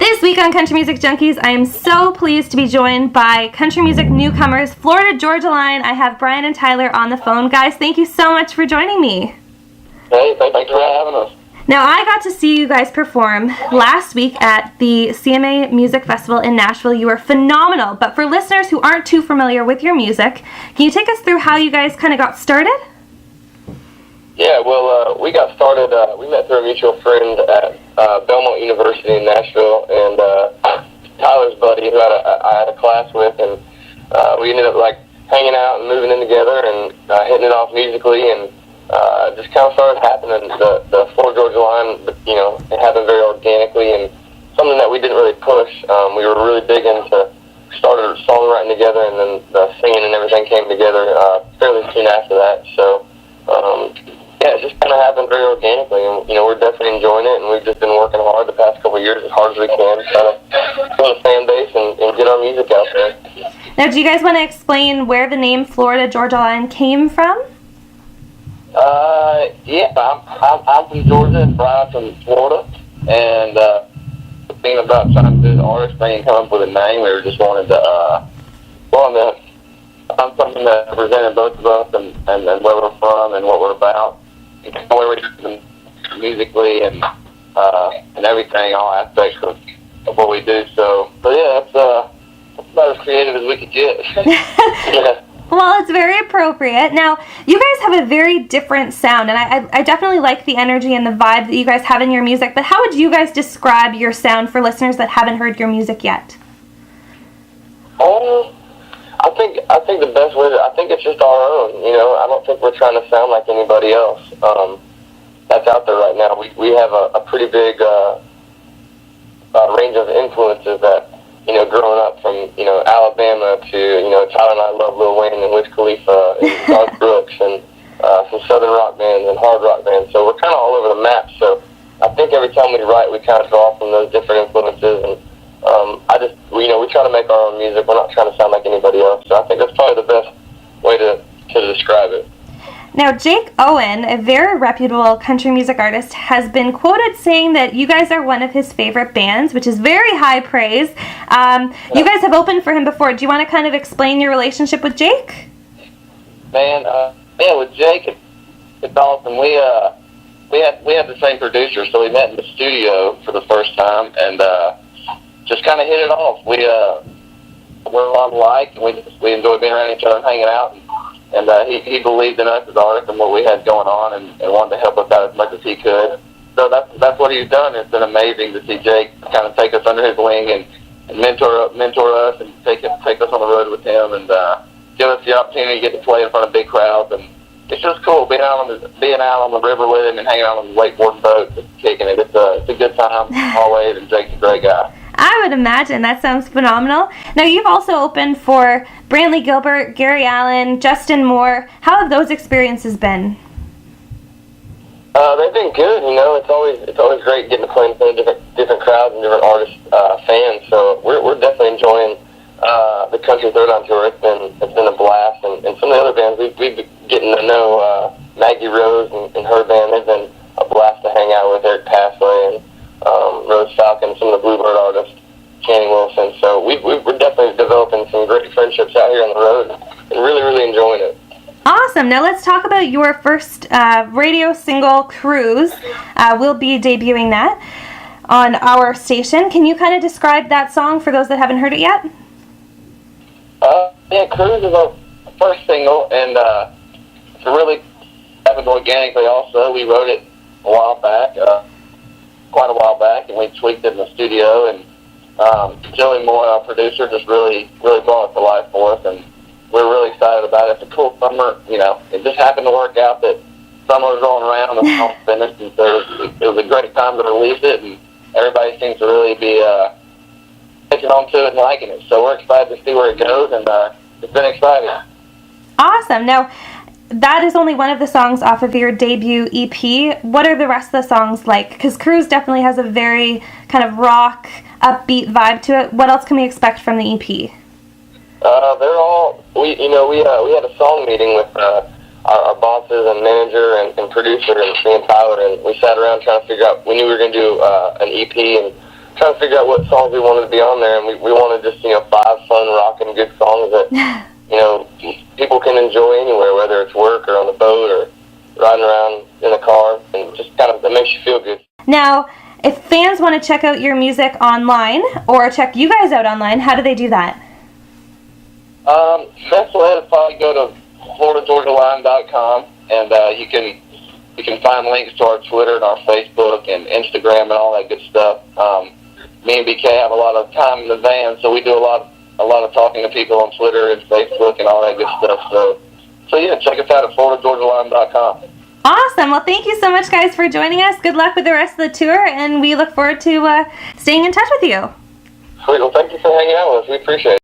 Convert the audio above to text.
This week on Country Music Junkies, I am so pleased to be joined by country music newcomers, Florida Georgia Line. I have Brian and Tyler on the phone. Guys, thank you so much for joining me. Hey, thanks for having us. Now, I got to see you guys perform last week at the CMA Music Festival in Nashville. You were phenomenal, but for listeners who aren't too familiar with your music, can you take us through how you guys kind of got started? Yeah, well, we got started, we met through a mutual friend at Belmont University in Nashville, and Tyler's buddy who I had a class with, and we ended up hanging out and moving in together and hitting it off musically, and just kind of started happening. The Florida Georgia Line, it happened very organically, and something that we didn't really push. We were really big into started songwriting together, and then the singing and everything came together fairly soon after that. So yeah, it just kind of happened very organically, and we're definitely enjoying it, and we've just been working hard the past couple of years as hard as we can to try to build a fan base and get our music out there. Now, do you guys want to explain where the name Florida Georgia Line came from? Yeah, I'm from Georgia and Brian's from Florida, and thinking about trying to do the artist thing and come up with a name, we were just wanted to find something that represented both of us and where we're from and what we're about, and where we're doing musically and everything, all aspects of what we do. So yeah, that's about as creative as we could get. Yeah. Well, it's very appropriate. Now, you guys have a very different sound, and I definitely like the energy and the vibe that you guys have in your music, but how would you guys describe your sound for listeners that haven't heard your music yet? I think the best way I think it's just our own, I don't think we're trying to sound like anybody else that's out there right now. We have a pretty big range of influences that, growing up from, Alabama to, Tyler and I love Lil Wayne and Wiz Khalifa and Garth Brooks and some southern rock bands and hard rock bands. So we're kind of all over the map. So I think every time we write, we kind of draw from those different influences, and we try to make our own music. We're not trying to sound like anybody else. So I think that's probably the best way to describe it. Now, Jake Owen, a very reputable country music artist, has been quoted saying that you guys are one of his favorite bands, which is very high praise. You guys have opened for him before. Do you want to kind of explain your relationship with Jake? Man, with Jake, it's awesome. We had the same producer, so we met in the studio for the first time, and just kind of hit it off. We're a lot alike, and we enjoy being around each other and hanging out. And he believed in us as artists and what we had going on, and wanted to help us out as much as he could. So that's what he's done. It's been amazing to see Jake kind of take us under his wing and mentor us and take us on the road with him, and give us the opportunity to get to play in front of big crowds. And it's just cool being out on the river with him and hanging out on the wakeboard boat and kicking it. It's a good time always, and Jake's a great guy. I would imagine. That sounds phenomenal. Now, you've also opened for Brantley Gilbert, Gary Allen, Justin Moore. How have those experiences been? They've been good. It's always great getting to play in front of different crowds and different artists, fans. So we're definitely enjoying the Country Throwdown tour. It's been a blast, and some of the other bands we've been getting to know. Maggie Rose and her band. They've been a blast to hang out with. Eric Pasley and Rose Falcon, some of the Bluebird artists, Channing Wilson. So we're definitely developing some great friendships out here on the road and really, really enjoying it. Awesome. Now let's talk about your first radio single, Cruise. We'll be debuting that on our station. Can you kind of describe that song for those that haven't heard it yet? Yeah, Cruise is our first single, and it's really happened organically also. We wrote it quite a while back, and we tweaked it in the studio, and Joey Moore, our producer, just really brought it to life for us, and we're really excited about it. It's a cool summer, it just happened to work out that summer was rolling around and the song finished, and so it was a great time to release it, and everybody seems to really be taking on to it and liking it, so we're excited to see where it goes, and it's been exciting. Awesome. Now, that is only one of the songs off of your debut EP. What are the rest of the songs like? Because Cruise definitely has a very kind of rock, upbeat vibe to it. What else can we expect from the EP? They're all, we had a song meeting with our bosses and manager and producer and me and Tyler, and we sat around trying to figure out, we knew we were going to do an EP and trying to figure out what songs we wanted to be on there, and we wanted just, 5 fun, rocking, good songs that, people can enjoy anywhere, whether it's work or on the boat or riding around in a car, and just kind of, that makes you feel good. Now, if fans want to check out your music online or check you guys out online, how do they do that? Best way to probably go to FloridaGeorgiaLine.com, and you can find links to our Twitter and our Facebook and Instagram and all that good stuff. Me and BK have a lot of time in the van, so we do a lot of talking to people on Twitter and Facebook and all that good stuff. So yeah, check us out at FloridaGeorgiaLine.com. Awesome. Well, thank you so much, guys, for joining us. Good luck with the rest of the tour, and we look forward to staying in touch with you. Sweet. Well, thank you for hanging out with us. We appreciate it.